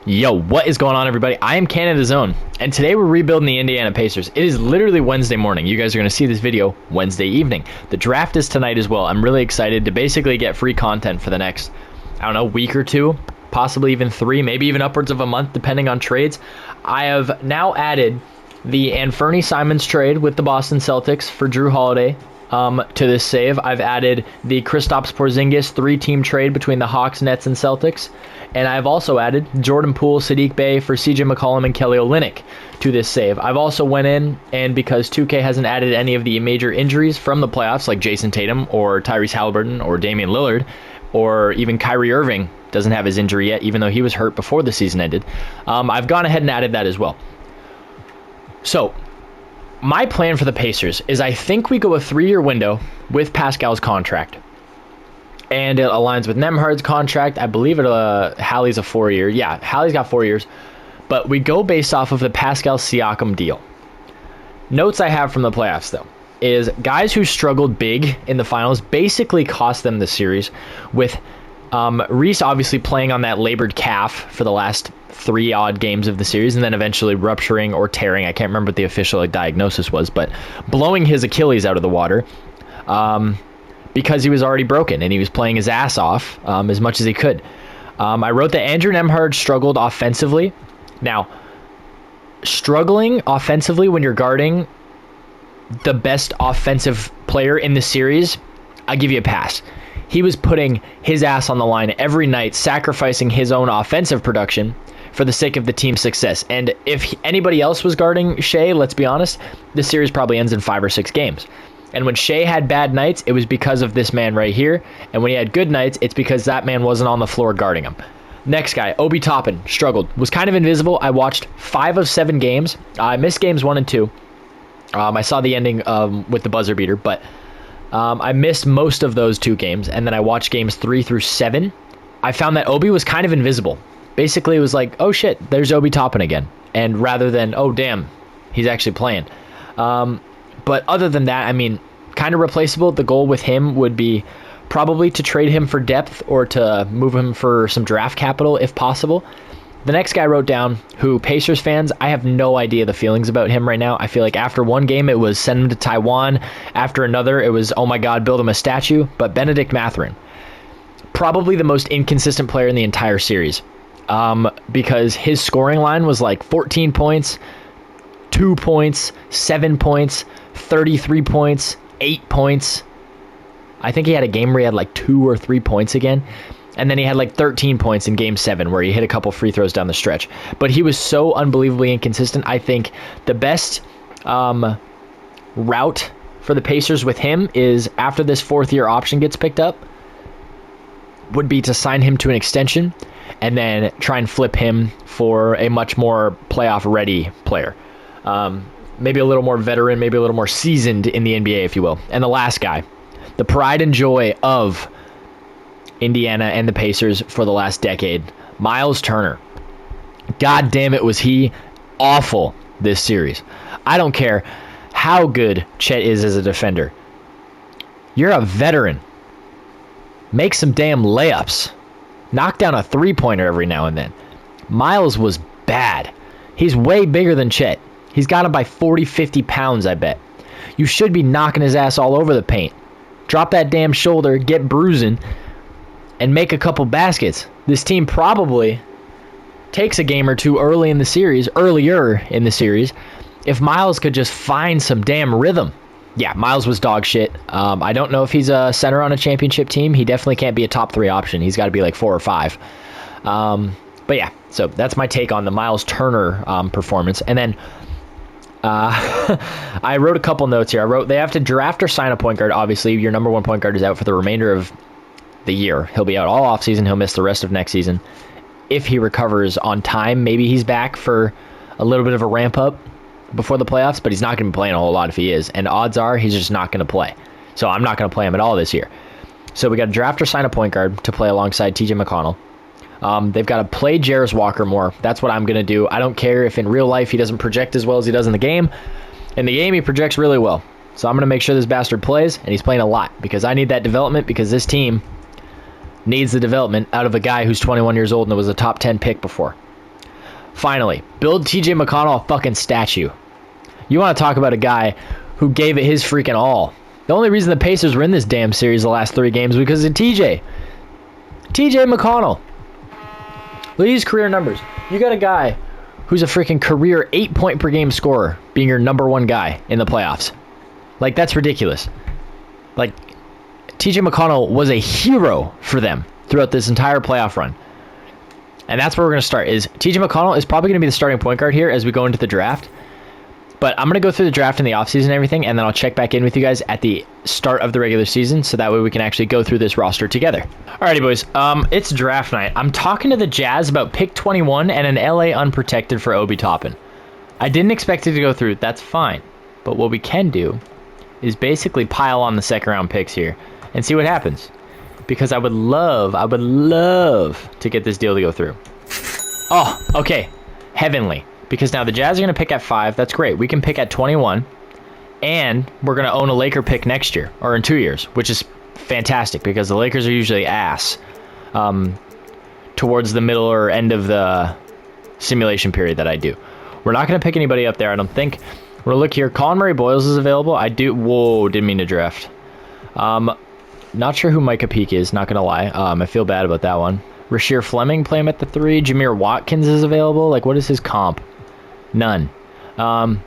Yo, what is going on, everybody? I am Canada's Own, and today we're rebuilding the Indiana Pacers. It is literally Wednesday morning. You guys are going to see this video Wednesday evening. The draft is tonight as well. I'm really excited to basically get free content for the next, week or two, possibly even 3, maybe even upwards of a month, depending on trades. I have now added the Anthony Simons trade with the Boston Celtics for Drew Holiday to this save. I've added the Kristaps Porzingis 3-team trade between the Hawks, Nets, and Celtics. And I've also added Jordan Poole, Sadiq Bey for CJ McCollum and Kelly Olynyk to this save. I've also went in, and because 2K hasn't added any of the major injuries from the playoffs, like Jason Tatum or Tyrese Haliburton or Damian Lillard, or even Kyrie Irving doesn't have his injury yet, even though he was hurt before the season ended, I've gone ahead and added that as well. So, my plan for the Pacers is I think we go a 3-year window with Pascal's contract. And it aligns with Nembhard's contract. I believe Hallie's a 4-year. Yeah, Hallie's got 4 years. But we go based off of the Pascal Siakam deal. Notes I have from the playoffs, though, is guys who struggled big in the finals basically cost them the series, with Reese obviously playing on that labored calf for the last 3 odd games of the series, and then eventually rupturing or tearing. I can't remember what the official diagnosis was, but blowing his Achilles out of the water. Because he was already broken and he was playing his ass off as much as he could. I wrote that Andrew Nembhard struggled offensively. Now, struggling offensively when you're guarding the best offensive player in the series, I'll give you a pass. He was putting his ass on the line every night, sacrificing his own offensive production for the sake of the team's success. And if anybody else was guarding Shea, let's be honest, this series probably ends in 5 or 6 games. And when Shea had bad nights, it was because of this man right here. And when he had good nights, it's because that man wasn't on the floor guarding him. Next guy, Obi Toppin, struggled. Was kind of invisible. I watched 5 of 7 games. I missed games 1 and 2. I saw the ending with the buzzer beater, but I missed most of those 2 games. And then I watched games 3 through 7. I found that Obi was kind of invisible. Basically, it was like, oh shit, there's Obi Toppin again. And rather than, oh damn, he's actually playing. But other than that, kind of replaceable. The goal with him would be probably to trade him for depth or to move him for some draft capital if possible. The next guy I wrote down, who Pacers fans, I have no idea the feelings about him right now. I feel like after one game, it was send him to Taiwan. After another, it was, oh my God, build him a statue. But Benedict Mathurin, probably the most inconsistent player in the entire series, because his scoring line was like 14 points, 2 points, 7 points, 33 points, 8 points. I think he had a game where he had like 2 or 3 points again. And then he had like 13 points in game 7 where he hit a couple free throws down the stretch. But he was so unbelievably inconsistent. I think the best route for the Pacers with him is, after this 4th-year option gets picked up, would be to sign him to an extension and then try and flip him for a much more playoff-ready player. Maybe a little more veteran, maybe a little more seasoned in the NBA, if you will. And the last guy, the pride and joy of Indiana and the Pacers for the last decade, Miles Turner. God damn it, was he awful this series. I don't care how good Chet is as a defender. You're a veteran. Make some damn layups. Knock down a 3-pointer every now and then. Miles was bad. He's way bigger than Chet. He's got him by 40, 50 pounds, I bet. You should be knocking his ass all over the paint. Drop that damn shoulder, get bruising, and make a couple baskets. This team probably takes a game or 2 earlier in the series, if Miles could just find some damn rhythm. Yeah, Miles was dog shit. I don't know if he's a center on a championship team. He definitely can't be a top 3 option. He's got to be like 4 or 5. But yeah, so that's my take on the Miles Turner performance. And then I wrote a couple notes here. I wrote they have to draft or sign a point guard. Obviously, your number 1 point guard is out for the remainder of the year. He'll be out all offseason. He'll miss the rest of next season. If he recovers on time, maybe he's back for a little bit of a ramp up before the playoffs, but he's not going to be playing a whole lot if he is. And odds are he's just not going to play. So I'm not going to play him at all this year. So we got to draft or sign a point guard to play alongside TJ McConnell. They've got to play Jarris Walker more. That's what I'm going to do. I don't care if in real life he doesn't project as well as he does in the game. In the game, he projects really well. So I'm going to make sure this bastard plays, and he's playing a lot, because I need that development, because this team needs the development out of a guy who's 21 years old and was a top 10 pick before. Finally, build TJ McConnell a fucking statue. You want to talk about a guy who gave it his freaking all. The only reason the Pacers were in this damn series the last 3 games was because of TJ. TJ McConnell. Look at these career numbers. You got a guy who's a freaking career 8-point per game scorer being your #1 guy in the playoffs. Like, that's ridiculous. Like, TJ McConnell was a hero for them throughout this entire playoff run. And that's where we're going to start. Is TJ McConnell is probably going to be the starting point guard here as we go into the draft. But I'm going to go through the draft and the offseason and everything, and then I'll check back in with you guys at the start of the regular season, so that way we can actually go through this roster together. Alrighty, boys. It's draft night. I'm talking to the Jazz about pick 21 and an LA unprotected for Obi Toppin. I didn't expect it to go through. That's fine. But what we can do is basically pile on the second-round picks here and see what happens. Because I would love to get this deal to go through. Oh, okay. Heavenly. Because now the Jazz are going to pick at 5. That's great. We can pick at 21. And we're going to own a Laker pick next year. Or in 2 years. Which is fantastic. Because the Lakers are usually ass. Towards the middle or end of the simulation period that I do. We're not going to pick anybody up there, I don't think. We're going to look here. Colin Murray Boyles is available. Whoa, didn't mean to draft. Not sure who Micah Peake is. Not going to lie. I feel bad about that one. Rasheer Fleming, play him at the 3. Jameer Watkins is available. Like, what is his comp? None. What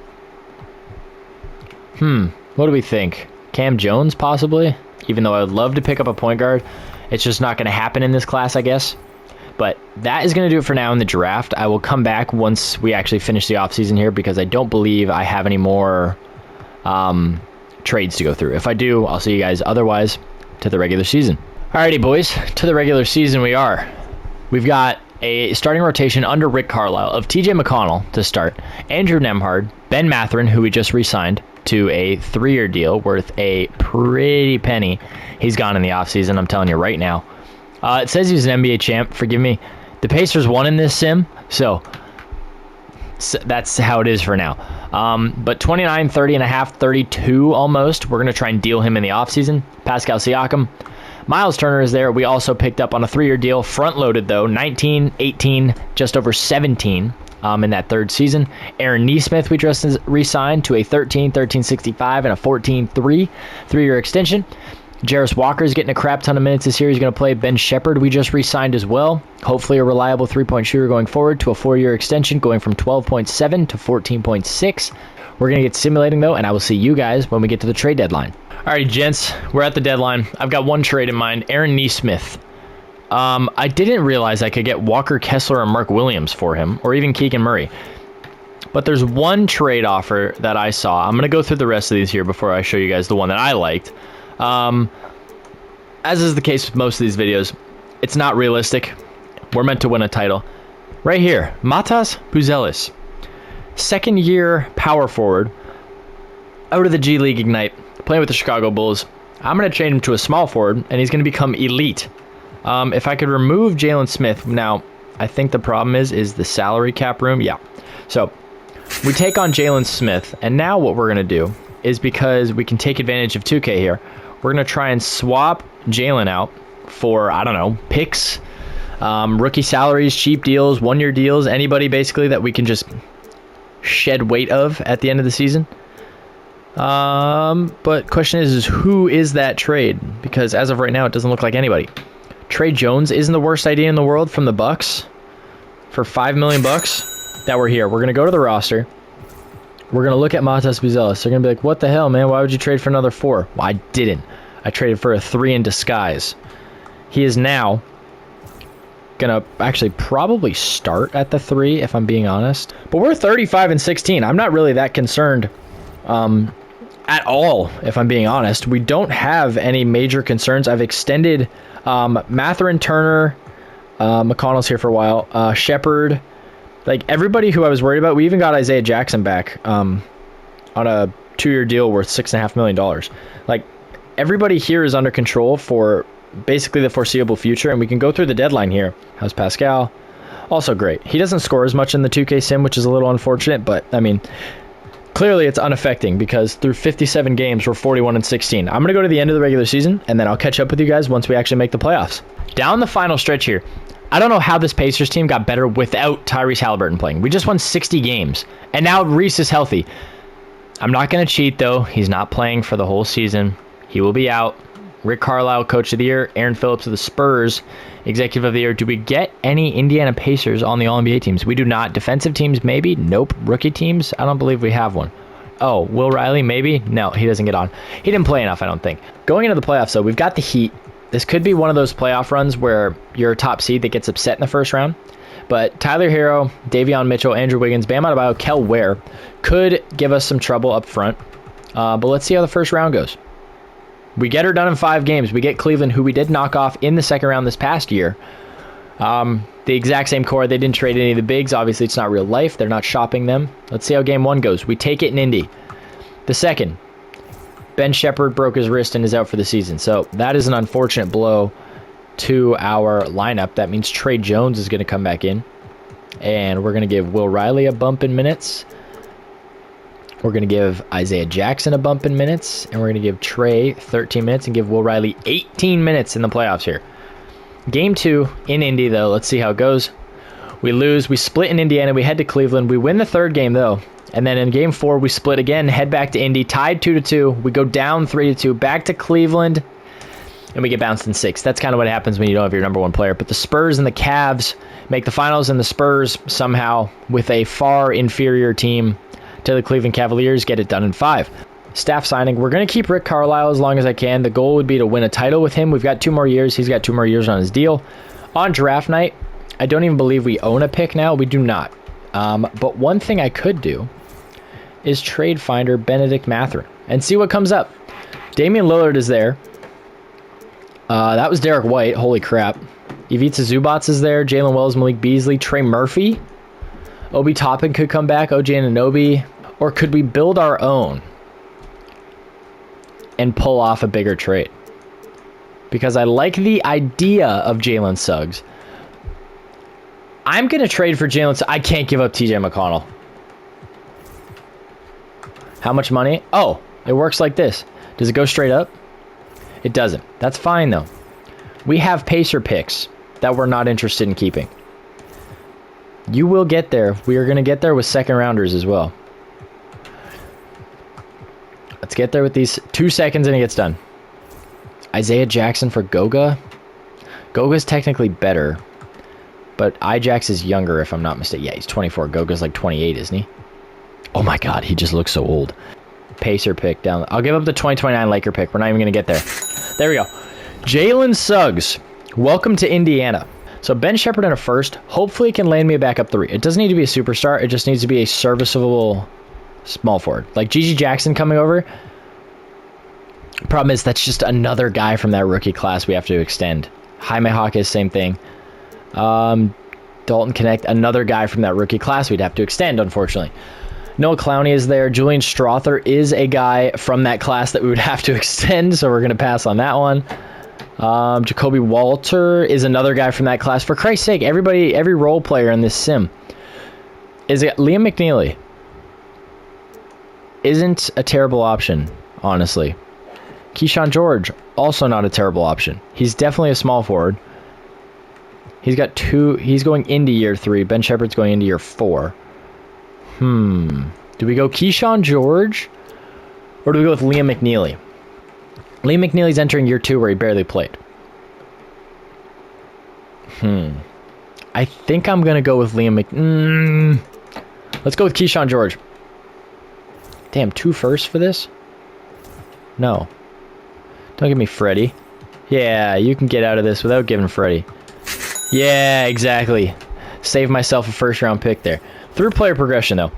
do we think? Cam Jones, possibly? Even though I would love to pick up a point guard. It's just not going to happen in this class, I guess. But that is going to do it for now in the draft. I will come back once we actually finish the offseason here, because I don't believe I have any more trades to go through. If I do, I'll see you guys otherwise to the regular season. Alrighty, boys. To the regular season we are. We've got a starting rotation under Rick Carlisle of TJ McConnell to start, Andrew Nembhard, Ben Mathurin, who we just re-signed to a 3-year deal worth a pretty penny. He's gone in the offseason, I'm telling you right now. It says he's an NBA champ. Forgive me. The Pacers won in this sim, so that's how it is for now. But 29, 30 and a half, 32 almost. We're going to try and deal him in the offseason. Pascal Siakam. Miles Turner is there. We also picked up on a 3-year deal, front-loaded though, 19, 18, just over 17 in that 3rd season. Aaron Nesmith we just re-signed to a 13, 13.65, and a 14.3 3-year extension. Jarris Walker is getting a crap ton of minutes this year. He's going to play. Ben Shepherd we just re-signed as well. Hopefully a reliable 3-point shooter going forward to a 4-year extension, going from 12.7 to 14.6. We're going to get simulating though, and I will see you guys when we get to the trade deadline. Alrighty, gents, we're at the deadline. I've got one trade in mind, Aaron Nesmith. I didn't realize I could get Walker Kessler and Mark Williams for him, or even Keegan Murray. But there's one trade offer that I saw. I'm going to go through the rest of these here before I show you guys the one that I liked. As is the case with most of these videos, it's not realistic. We're meant to win a title. Right here, Matas Buzelis. 2nd-year power forward out of the G League Ignite, playing with the Chicago Bulls. I'm going to trade him to a small forward, and he's going to become elite. If I could remove Jalen Smith, now, I think the problem is the salary cap room. Yeah. So, we take on Jalen Smith, and now what we're going to do is, because we can take advantage of 2K here, we're going to try and swap Jalen out for, I don't know, picks, rookie salaries, cheap deals, 1-year deals, anybody basically that we can just shed weight of at the end of the season. But question is who is that trade? Because as of right now, it doesn't look like anybody. Trey Jones isn't the worst idea in the world from the Bucks for $5 million that we're here. We're going to go to the roster. We're going to look at Matas Buzelis. They're going to be like, what the hell, man? Why would you trade for another 4? Well, I didn't. I traded for a 3 in disguise. He is now going to actually probably start at the 3, if I'm being honest. But we're 35 and 16. I'm not really that concerned at all, if I'm being honest. We don't have any major concerns. I've extended Mathurin, Turner, McConnell's here for a while, Shepherd. Like, everybody who I was worried about, we even got Isaiah Jackson back on a 2-year deal worth $6.5 million. Like, everybody here is under control for basically the foreseeable future, and we can go through the deadline here. How's Pascal? Also great. He doesn't score as much in the 2K sim, which is a little unfortunate, but, I mean, clearly it's unaffecting because through 57 games, we're 41 and 16. I'm going to go to the end of the regular season, and then I'll catch up with you guys once we actually make the playoffs. Down the final stretch here, I don't know how this Pacers team got better without Tyrese Haliburton playing. We just won 60 games, and now Reese is healthy. I'm not going to cheat, though. He's not playing for the whole season. He will be out. Rick Carlisle, Coach of the Year. Aaron Phillips of the Spurs, Executive of the Year. Do we get any Indiana Pacers on the All-NBA teams? We do not. Defensive teams, maybe. Nope. Rookie teams, I don't believe we have one. Oh, Will Riley, maybe? No, he doesn't get on. He didn't play enough, I don't think. Going into the playoffs, though, we've got the Heat. This could be one of those playoff runs where you're a top seed that gets upset in the first round. But Tyler Hero, Davion Mitchell, Andrew Wiggins, Bam Adebayo, Kel Ware could give us some trouble up front. But let's see how the first round goes. We get her done in 5 games. We get Cleveland, who we did knock off in the second round this past year. The exact same core. They didn't trade any of the bigs. Obviously, it's not real life. They're not shopping them. Let's see how game 1 goes. We take it in Indy. The second, Ben Shepherd broke his wrist and is out for the season. So that is an unfortunate blow to our lineup. That means Trey Jones is going to come back in. And we're going to give Will Riley a bump in minutes. We're going to give Isaiah Jackson a bump in minutes. And we're going to give Trey 13 minutes and give Will Riley 18 minutes in the playoffs here. Game 2 in Indy, though. Let's see how it goes. We lose. We split in Indiana. We head to Cleveland. We win the third game, though. And then in game 4, we split again, head back to Indy, tied 2-2. We go down 3-2, back to Cleveland, and we get bounced in 6. That's kind of what happens when you don't have your number 1 player. But the Spurs and the Cavs make the finals, and the Spurs somehow, with a far inferior team to the Cleveland Cavaliers, get it done in 5. Staff signing. We're going to keep Rick Carlisle as long as I can. The goal would be to win a title with him. We've got 2 more years. He's got 2 more years on his deal. On draft night, I don't even believe we own a pick now. We do not. But one thing I could do is trade finder Benedict Mathurin and see what comes up. Damian Lillard is there. That was Derek White. Holy crap. Ivica Zubac is there. Jalen Wells, Malik Beasley, Trey Murphy. Obi Toppin could come back. OG Anunoby. Or could we build our own and pull off a bigger trade? Because I like the idea of Jalen Suggs. I'm going to trade for Jalen Suggs. I can't give up TJ McConnell. How much money? Oh, it works like this. Does it go straight up? It doesn't. That's fine, though. We have Pacer picks that we're not interested in keeping. You will get there. We are going to get there with second rounders as well. Let's get there with these 2 seconds and it gets done. Isaiah Jackson for Goga. Goga's technically better, but Ijax is younger if I'm not mistaken. Yeah, he's 24. Goga's like 28, isn't he? Oh my god, he just looks so old. Pacer pick down. I'll give up the 2029 Laker pick. We're not even going to get there. There we go. Jalen Suggs. Welcome to Indiana. So Ben Shepherd in a first. Hopefully can land me a backup 3. It doesn't need to be a superstar. It just needs to be a serviceable small forward. Like Gigi Jackson coming over. Problem is that's just another guy from that rookie class we have to extend. Jaime Hawkins, same thing. Dalton Connect, another guy from that rookie class we'd have to extend, unfortunately. Noah Clowney is there. Julian Strother is a guy from that class that we would have to extend, so we're going to pass on that one. Jacoby Walter is another guy from that class. For Christ's sake, every role player in this sim. Is it Liam McNeely? Isn't a terrible option, honestly. Keyshawn George, also not a terrible option. He's definitely a small forward. He's got 2. He's going into year 3. Ben Shepherd's going into year 4. Do we go Keyshawn George? Or do we go with Liam McNeely? Liam McNeely's entering year 2 where he barely played. I think I'm going to go with Liam Let's go with Keyshawn George. Damn, 2 firsts for this? No. Don't give me Freddie. Yeah, you can get out of this without giving Freddie. Yeah, exactly. Save myself a first-round pick there. Through player progression, though.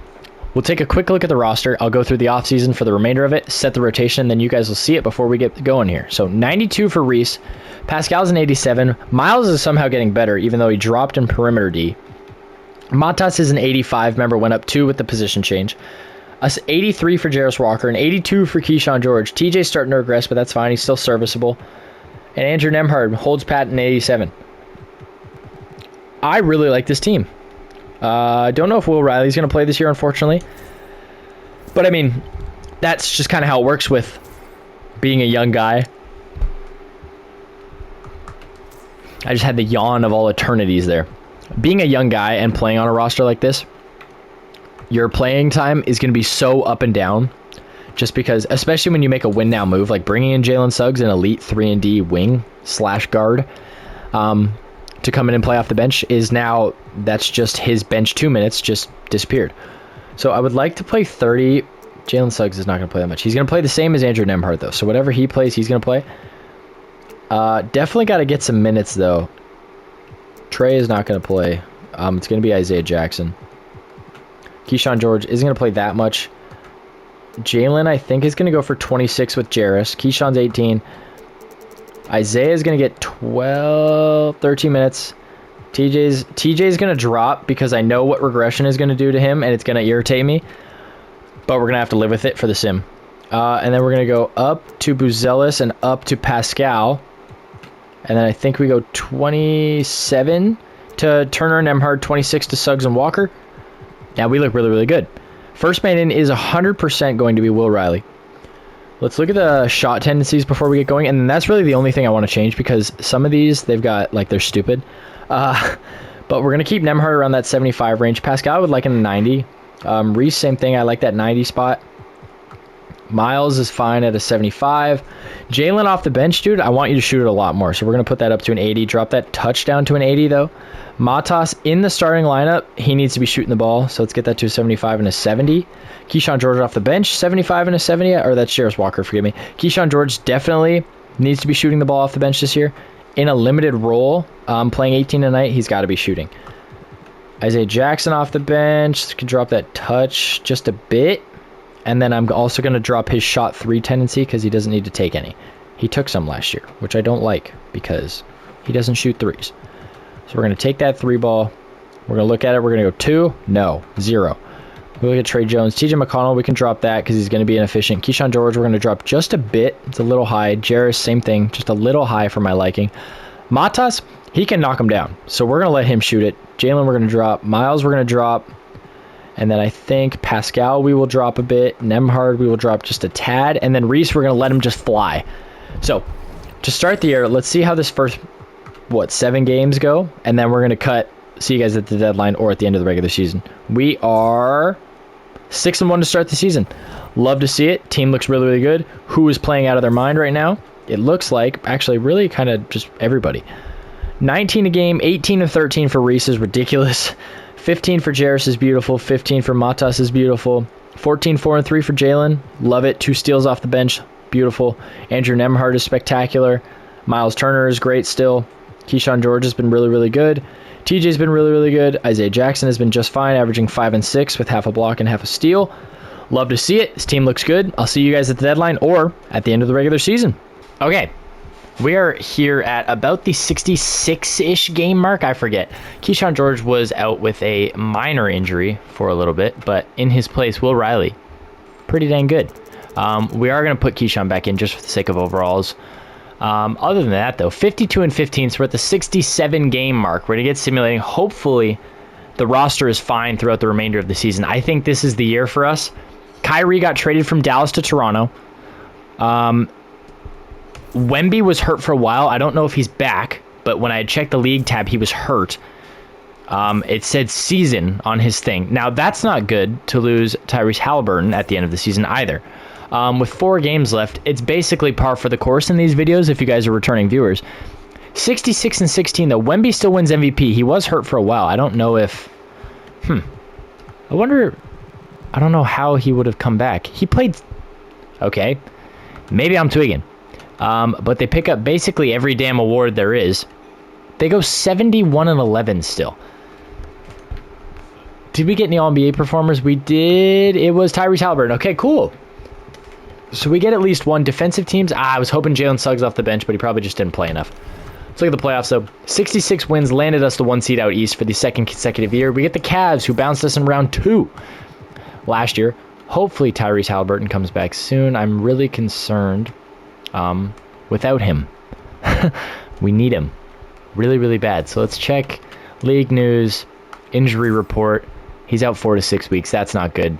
We'll take a quick look at the roster. I'll go through the offseason for the remainder of it, set the rotation, and then you guys will see it before we get going here. So 92 for Reese. Pascal's an 87. Miles is somehow getting better, even though he dropped in perimeter D. Matas is an 85. Remember, went up 2 with the position change. Us 83 for Jarris Walker, and 82 for Keyshawn George. TJ's starting to regress, but that's fine. He's still serviceable. And Andrew Nemhard holds pat in 87. I really like this team. I don't know if Will Riley's going to play this year, unfortunately. But, I mean, that's just kind of how it works with being a young guy. I just had the yawn of all eternities there. Being a young guy and playing on a roster like this, your playing time is going to be so up and down, just because, especially when you make a win now move, like bringing in Jalen Suggs, an elite 3-and-D wing / guard, to come in and play off the bench that's just his bench 2 minutes just disappeared. So I would like to play 30. Jalen Suggs is not going to play that much. He's going to play the same as Andrew Nembhard, though. So whatever he plays, he's going to play. Definitely got to get some minutes, though. Trey is not going to play. It's going to be Isaiah Jackson. Keyshawn George isn't going to play that much. Jalen, I think, is going to go for 26 with Jarris. Keyshawn's 18. Isaiah is going to get 13 minutes. TJ's going to drop because I know what regression is going to do to him, and it's going to irritate me. But we're going to have to live with it for the sim. And then we're going to go up to Buzelis and up to Pascal. And then I think we go 27 to Turner and Nembhard, 26 to Suggs and Walker. Now we look really, really good. First man in is 100% going to be Will Riley. Let's look at the shot tendencies before we get going. And that's really the only thing I want to change, because some of these, they've got, like, they're stupid. But we're going to keep Nembhard around that 75 range. Pascal I would like in the 90. Reese, same thing. I like that 90 spot. Miles is fine at a 75. Jalen off the bench, dude, I want you to shoot it a lot more. So we're going to put that up to an 80. Drop that touch down to an 80, though. Matas in the starting lineup, he needs to be shooting the ball. So let's get that to a 75 and a 70. Keyshawn George off the bench, 75 and a 70. Or that's Jarris Walker, forgive me. Keyshawn George definitely needs to be shooting the ball off the bench this year. In a limited role, playing 18 tonight, he's got to be shooting. Isaiah Jackson off the bench. Can drop that touch just a bit. And then I'm also going to drop his shot 3 tendency because he doesn't need to take any. He took some last year, which I don't like because he doesn't shoot threes. So we're going to take that 3 ball. We're going to look at it. We're going to go 2. No. 0. We look at Trey Jones. TJ McConnell, we can drop that because he's going to be inefficient. Keyshawn George, we're going to drop just a bit. It's a little high. Jarris, same thing. Just a little high for my liking. Matas, he can knock him down. So we're going to let him shoot it. Jalen, we're going to drop. Miles, we're going to drop. And then I think Pascal we will drop a bit. Nembhard we will drop just a tad. And then Reese, we're going to let him just fly. So to start the year, let's see how this first, 7 games go. And then we're going to cut. See you guys at the deadline or at the end of the regular season. We are 6-1 to start the season. Love to see it. Team looks really, really good. Who is playing out of their mind right now? It looks like actually really kind of just everybody. 19 a game, 18 to 13 for Reese is ridiculous. 15 for Jarris is beautiful. 15 for Matas is beautiful. 14, 4, and 3 for Jalen. Love it. 2 steals off the bench. Beautiful. Andrew Nembhard is spectacular. Miles Turner is great still. Keyshawn George has been really, really good. TJ's been really, really good. Isaiah Jackson has been just fine, averaging 5 and 6 with half a block and half a steal. Love to see it. This team looks good. I'll see you guys at the deadline or at the end of the regular season. Okay. We are here at about the 66-ish game mark. I forget. Keyshawn George was out with a minor injury for a little bit, but in his place, Will Riley. Pretty dang good. We are going to put Keyshawn back in just for the sake of overalls. Other than that, though, 52 and 15, so we're at the 67 game mark. We're going to get simulating. Hopefully, the roster is fine throughout the remainder of the season. I think this is the year for us. Kyrie got traded from Dallas to Toronto. Wemby was hurt for a while. I don't know if he's back, but when I checked the league tab, he was hurt. It said season on his thing. Now, that's not good to lose Tyrese Haliburton at the end of the season either. With 4 games left, it's basically par for the course in these videos if you guys are returning viewers. 66 and 16, though. Wemby still wins MVP. He was hurt for a while. I don't know if... I don't know how he would have come back. He played... Okay. Maybe I'm twigging. But they pick up basically every damn award there is. They go 71 and 11 still. Did we get any All-NBA performers? We did. It was Tyrese Haliburton. Okay, cool. So we get at least one. Defensive teams. I was hoping Jalen Suggs off the bench, but he probably just didn't play enough. Let's look at the playoffs, though. 66 wins landed us the 1 seed out east for the 2nd consecutive year. We get the Cavs, who bounced us in round 2 last year. Hopefully Tyrese Haliburton comes back soon. I'm really concerned without him. We need him really, really bad. So let's check league news, injury report. He's out 4 to 6 weeks. That's not good.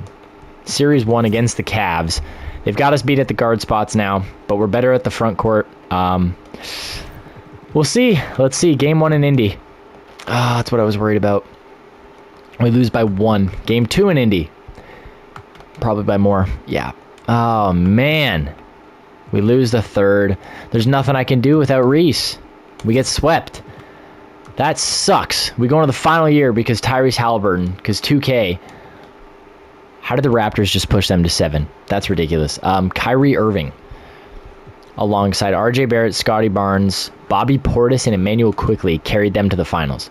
Series 1 against the Cavs. They've got us beat at the guard spots now, but we're better at the front court. We'll see. Let's see. Game 1 in Indy. That's what I was worried about. We lose by 1. Game 2 in Indy. Probably by more. Yeah. Oh, man. We lose the 3rd. There's nothing I can do without Reese. We get swept. That sucks. We go into the final year because Tyrese Haliburton, because 2K. How did the Raptors just push them to 7? That's ridiculous. Kyrie Irving, alongside RJ Barrett, Scotty Barnes, Bobby Portis, and Emmanuel Quickley, carried them to the finals.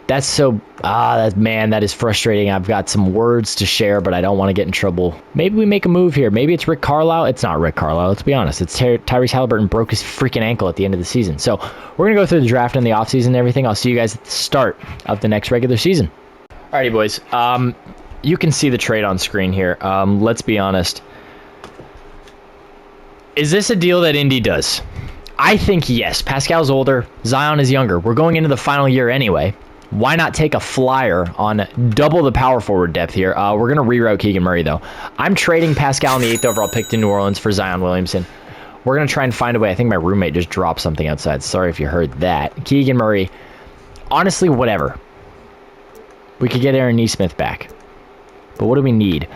That's so... that is frustrating. I've got some words to share, but I don't want to get in trouble. Maybe we make a move here. Maybe it's Rick Carlisle. It's not Rick Carlisle, let's be honest. It's Tyrese Haliburton broke his freaking ankle at the end of the season. So we're going to go through the draft and the offseason and everything. I'll see you guys at the start of the next regular season. Alrighty, boys. You can see the trade on screen here. Let's be honest. Is this a deal that Indy does? I think yes. Pascal's older. Zion is younger. We're going into the final year anyway. Why not take a flyer on double the power forward depth here? We're going to reroute Keegan Murray, though. I'm trading Pascal in the 8th overall pick to New Orleans for Zion Williamson. We're going to try and find a way. I think my roommate just dropped something outside. Sorry if you heard that. Keegan Murray. Honestly, whatever. We could get Aaron Nesmith back. But what do we need?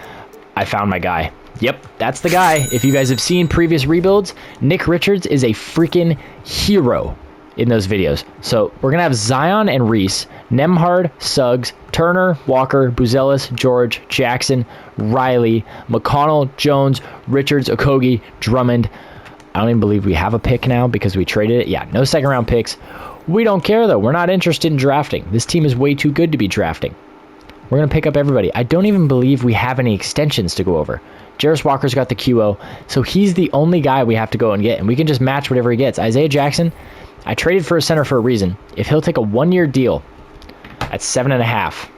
I found my guy. Yep, that's the guy. If you guys have seen previous rebuilds, Nick Richards is a freaking hero in those videos. So we're going to have Zion and Reese, Nembhard, Suggs, Turner, Walker, Buzelis, George, Jackson, Riley, McConnell, Jones, Richards, Okogie, Drummond. I don't even believe we have a pick now because we traded it. Yeah, no second round picks. We don't care though. We're not interested in drafting. This team is way too good to be drafting. We're going to pick up everybody. I don't even believe we have any extensions to go over. Jarris Walker's got the QO, so he's the only guy we have to go and get, and we can just match whatever he gets. Isaiah Jackson, I traded for a center for a reason. If he'll take a 1-year deal at 7.5,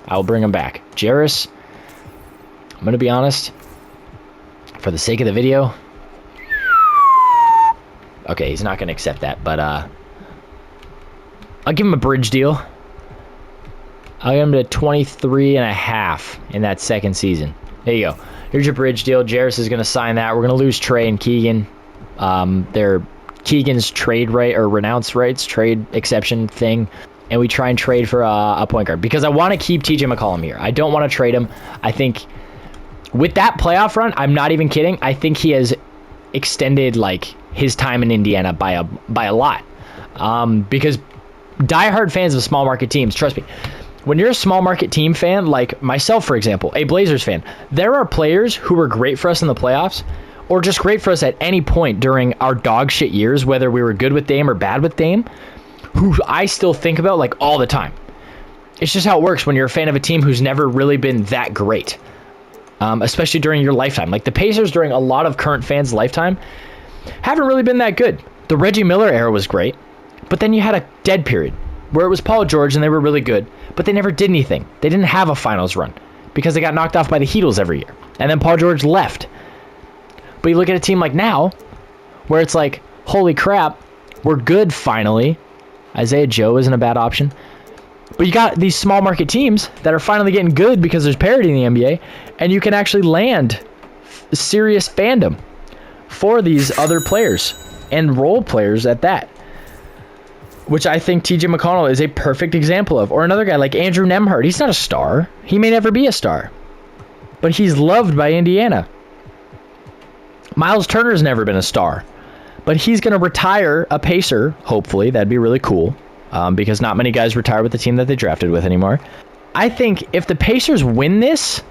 I will bring him back. Jarris, I'm going to be honest, for the sake of the video, okay, he's not going to accept that, but I'll give him a bridge deal. I'll give him to 23.5 in that second season. There you go. Here's your bridge deal. Jarris is going to sign that. We're going to lose Trey and Keegan. They're Keegan's trade right or renounce rights, trade exception thing. And we try and trade for a point guard because I want to keep TJ McCollum here. I don't want to trade him. I think with that playoff run, I'm not even kidding. I think he has extended like his time in Indiana by a lot. Because diehard fans of small market teams, trust me, when you're a small market team fan, like myself, for example, a Blazers fan, there are players who were great for us in the playoffs or just great for us at any point during our dog shit years, whether we were good with Dame or bad with Dame, who I still think about like all the time. It's just how it works when you're a fan of a team who's never really been that great, especially during your lifetime. Like the Pacers during a lot of current fans' lifetime haven't really been that good. The Reggie Miller era was great, but then you had a dead period where it was Paul George and they were really good, but they never did anything. They didn't have a finals run because they got knocked off by the Heatles every year. And then Paul George left. But you look at a team like now, where it's like, holy crap, we're good finally. Isaiah Joe isn't a bad option. But you got these small market teams that are finally getting good because there's parity in the NBA, and you can actually land serious fandom for these other players and role players at that, which I think TJ McConnell is a perfect example of. Or another guy like Andrew Nembhard. He's not a star. He may never be a star, but he's loved by Indiana. Miles Turner's never been a star, but he's going to retire a Pacer, hopefully. That'd be really cool, because not many guys retire with the team that they drafted with anymore. I think if the Pacers win this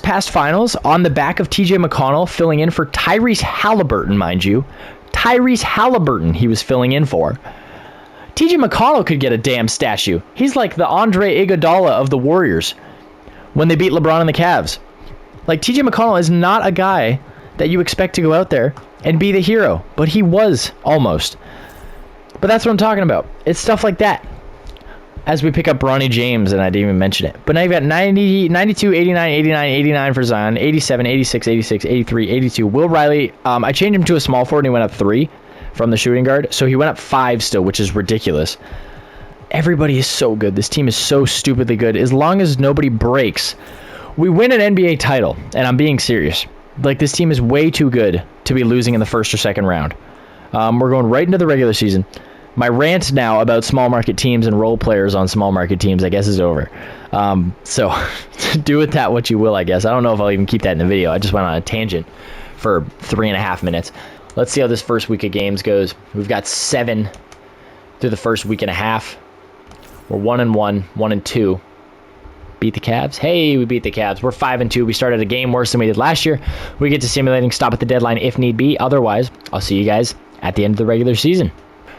past finals on the back of TJ McConnell filling in for Tyrese Haliburton, mind you. Tyrese Haliburton he was filling in for. TJ McConnell could get a damn statue. He's like the Andre Iguodala of the Warriors when they beat LeBron and the Cavs. Like, TJ McConnell is not a guy that you expect to go out there and be the hero, but he was almost. But that's what I'm talking about. It's stuff like that. As we pick up Bronny James, and I didn't even mention it. But now you've got 90, 92, 89, 89, 89 for Zion, 87, 86, 86, 83, 82. Will Riley, I changed him to a small forward and he went up 3 from the shooting guard. So he went up 5 still, which is ridiculous. Everybody is so good. This team is so stupidly good. As long as nobody breaks, we win an NBA title. And I'm being serious. Like, this team is way too good to be losing in the first or second round. We're going right into the regular season. My rant now about small market teams and role players on small market teams, I guess, is over. So do with that what you will, I guess. I don't know if I'll even keep that in the video. I just went on a tangent for 3.5 minutes. Let's see how this first week of games goes. We've got 7 through the first week and a half. We're 1-1, 1-2. Beat the Cavs. Hey, we beat the Cavs. We're 5-2. We started a game worse than we did last year. We get to simulating stop at the deadline if need be. Otherwise, I'll see you guys at the end of the regular season.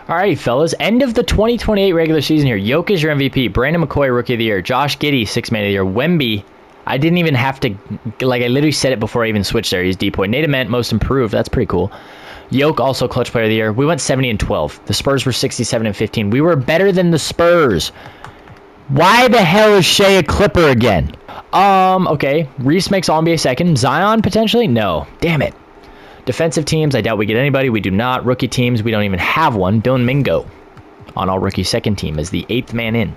All right, fellas. End of the 2028 regular season here. Jokic is your MVP. Brandon McCoy, Rookie of the Year. Josh Giddey, Sixth Man of the Year. Wemby, I didn't even have to, like, I literally said it before I even switched there. He's D-point. Nate Ament, Most Improved. That's pretty cool. Jokic, also Clutch Player of the Year. We went 70-12. The Spurs were 67-15. We were better than the Spurs. Why the hell is Shea a Clipper again? Okay. Reese makes All-NBA second. Zion, potentially? No. Damn it. Defensive teams, I doubt we get anybody. We do not. Rookie teams, we don't even have one. Dylan Mingo on all-rookie second team as the 8th man in.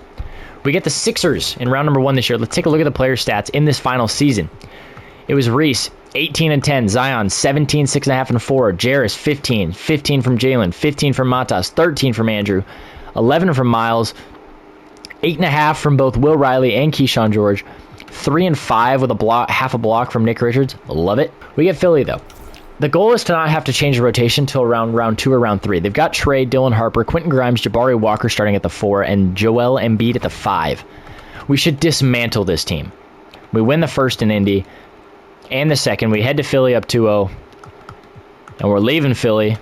We get the Sixers in round number 1 this year. Let's take a look at the player stats in this final season. It was Reese, 18-10. Zion, 17, 6.5, and 4. Jarris, 15. 15 from Jalen. 15 from Matas. 13 from Andrew. 11 from Miles. 8.5 from both Will Riley and Keyshawn George. 3 and 5 with a block, half a block from Nick Richards. Love it. We get Philly, though. The goal is to not have to change the rotation until around round 2 or round 3. They've got Trey, Dylan Harper, Quentin Grimes, Jabari Walker starting at the 4, and Joel Embiid at the 5. We should dismantle this team. We win the first in Indy and the second. We head to Philly up 2-0, and we're leaving Philly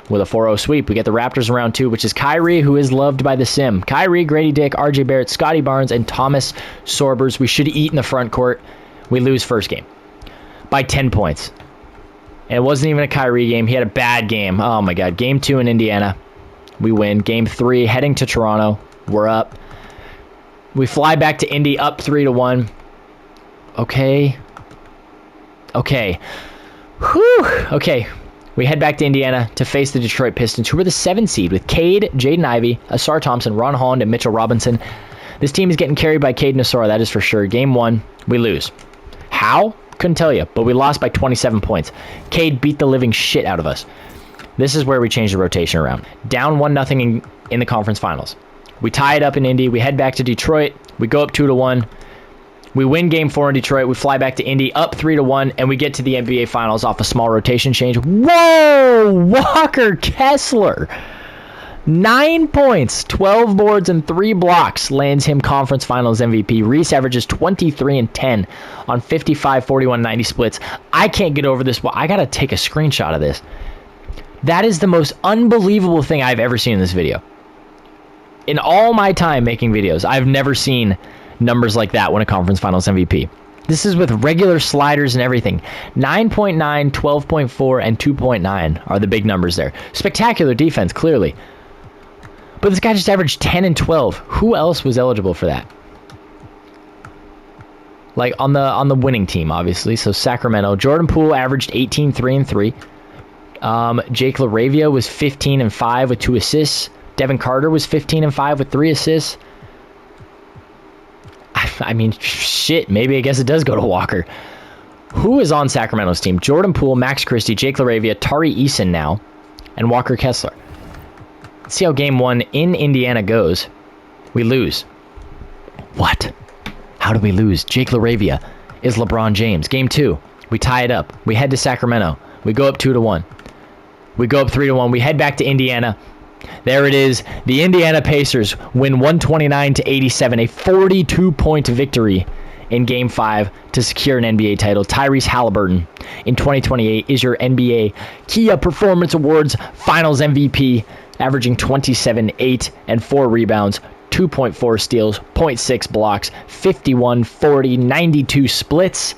with a 4-0 sweep. We get the Raptors in round 2, which is Kyrie, who is loved by the sim. Kyrie, Grady Dick, RJ Barrett, Scotty Barnes, and Thomas Sorbers. We should eat in the front court. We lose first game by 10 points. And it wasn't even a Kyrie game. He had a bad game. Oh, my God. Game 2 in Indiana. We win. Game 3, heading to Toronto. We're up. We fly back to Indy, up 3-1. Okay. Whew. Okay. We head back to Indiana to face the Detroit Pistons, who were the 7th seed with Cade, Jaden Ivey, Asar Thompson, Ron Holland, and Mitchell Robinson. This team is getting carried by Cade and Asar, that is for sure. Game 1, we lose. How? Couldn't tell you, but we lost by 27 points. Cade beat the living shit out of us. This is where we change the rotation around. Down 1-0 in the conference finals. We tie it up in Indy. We head back to Detroit. We go up 2-1. We win game 4 in Detroit. We fly back to Indy, up 3-1, and we get to the NBA Finals off a small rotation change. Whoa! Walker Kessler! 9 points, 12 boards, and 3 blocks lands him conference finals MVP. Reese averages 23-10 on 55, 41, 90 splits. I can't get over this. I got to take a screenshot of this. That is the most unbelievable thing I've ever seen in this video. In all my time making videos, I've never seen numbers like that win a conference finals MVP. This is with regular sliders and everything. 9.9, 12.4, and 2.9 are the big numbers there. Spectacular defense, clearly. But this guy just averaged 10 and 12. Who else was eligible for that? Like on the winning team, obviously. So Sacramento. Jordan Poole averaged 18, 3 and 3. Jake LaRavia was 15 and 5 with 2 assists. Devin Carter was 15 and 5 with 3 assists. I mean, shit. Maybe I guess it does go to Walker. Who is on Sacramento's team? Jordan Poole, Max Christie, Jake LaRavia, Tari Eason now, and Walker Kessler. Let's see how game 1 in Indiana goes. We lose. What? How do we lose? Jake LaRavia is LeBron James. Game 2, we tie it up. We head to Sacramento. We go up 2-1. We go up 3-1. We head back to Indiana. There it is. The Indiana Pacers win 129-87, a 42-point victory in Game 5 to secure an NBA title. Tyrese Haliburton in 2028 is your NBA Kia Performance Awards Finals MVP, averaging 27, 8, and 4 rebounds, 2.4 steals, 0.6 blocks, 51, 40, 92 splits.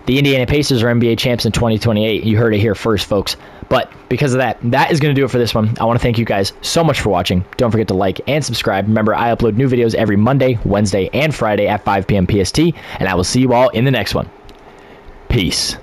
The Indiana Pacers are NBA champs in 2028. You heard it here first, folks. But because of that, that is going to do it for this one. I want to thank you guys so much for watching. Don't forget to like and subscribe. Remember, I upload new videos every Monday, Wednesday, and Friday at 5 p.m. PST, and I will see you all in the next one. Peace.